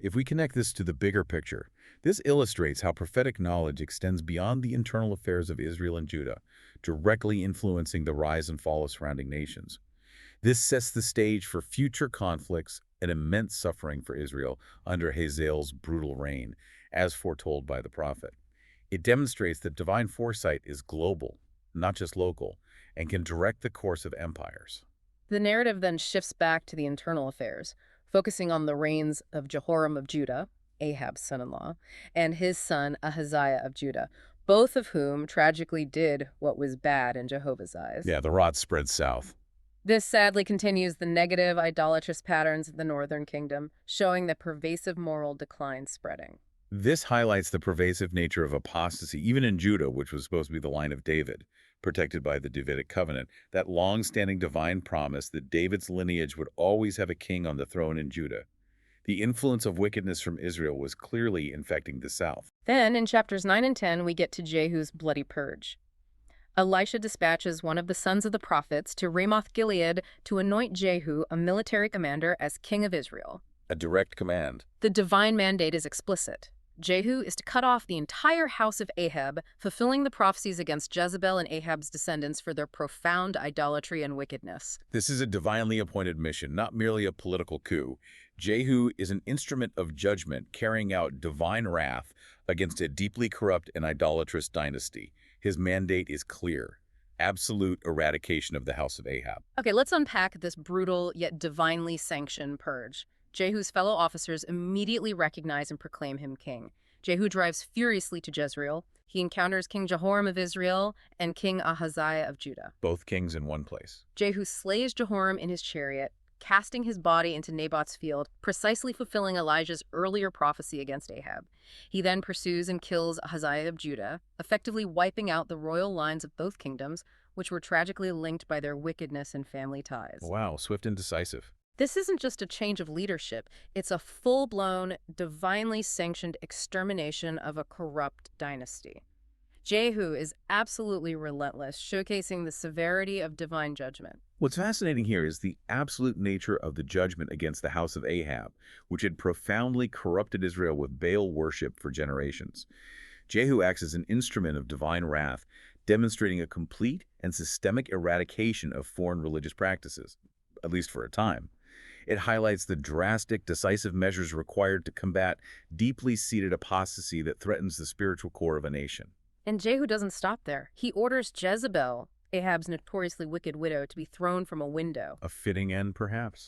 If we connect this to the bigger picture, this illustrates how prophetic knowledge extends beyond the internal affairs of Israel and Judah, directly influencing the rise and fall of surrounding nations. This sets the stage for future conflicts and immense suffering for Israel under Hazael's brutal reign, as foretold by the prophet. It demonstrates that divine foresight is global, not just local, and can direct the course of empires. The narrative then shifts back to the internal affairs, focusing on the reigns of Jehoram of Judah, Ahab's son-in-law, and his son Ahaziah of Judah, both of whom tragically did what was bad in Jehovah's eyes. Yeah, the rot spread south. This sadly continues the negative, idolatrous patterns of the northern kingdom, showing the pervasive moral decline spreading. This highlights the pervasive nature of apostasy, even in Judah, which was supposed to be the line of David, protected by the Davidic covenant, that long-standing divine promise that David's lineage would always have a king on the throne in Judah. The influence of wickedness from Israel was clearly infecting the south. Then, in chapters 9 and 10, we get to Jehu's bloody purge. Elisha dispatches one of the sons of the prophets to Ramoth-Gilead to anoint Jehu, a military commander, as king of Israel. A direct command. The divine mandate is explicit. Jehu is to cut off the entire house of Ahab, fulfilling the prophecies against Jezebel and Ahab's descendants for their profound idolatry and wickedness. This is a divinely appointed mission, not merely a political coup. Jehu is an instrument of judgment carrying out divine wrath against a deeply corrupt and idolatrous dynasty. His mandate is clear: absolute eradication of the house of Ahab. Okay, let's unpack this brutal yet divinely sanctioned purge. Jehu's fellow officers immediately recognize and proclaim him king. Jehu drives furiously to Jezreel. He encounters King Jehoram of Israel and King Ahaziah of Judah. Both kings in one place. Jehu slays Jehoram in his chariot, casting his body into Naboth's field, precisely fulfilling Elijah's earlier prophecy against Ahab. He then pursues and kills Hazael of Judah, effectively wiping out the royal lines of both kingdoms, which were tragically linked by their wickedness and family ties. Wow, swift and decisive. This isn't just a change of leadership, it's a full-blown, divinely sanctioned extermination of a corrupt dynasty. Jehu is absolutely relentless, showcasing the severity of divine judgment. What's fascinating here is the absolute nature of the judgment against the house of Ahab, which had profoundly corrupted Israel with Baal worship for generations. Jehu acts as an instrument of divine wrath, demonstrating a complete and systemic eradication of foreign religious practices, at least for a time. It highlights the drastic, decisive measures required to combat deeply seated apostasy that threatens the spiritual core of a nation. And Jehu doesn't stop there. He orders Jezebel, Ahab's notoriously wicked widow, to be thrown from a window. A fitting end, perhaps?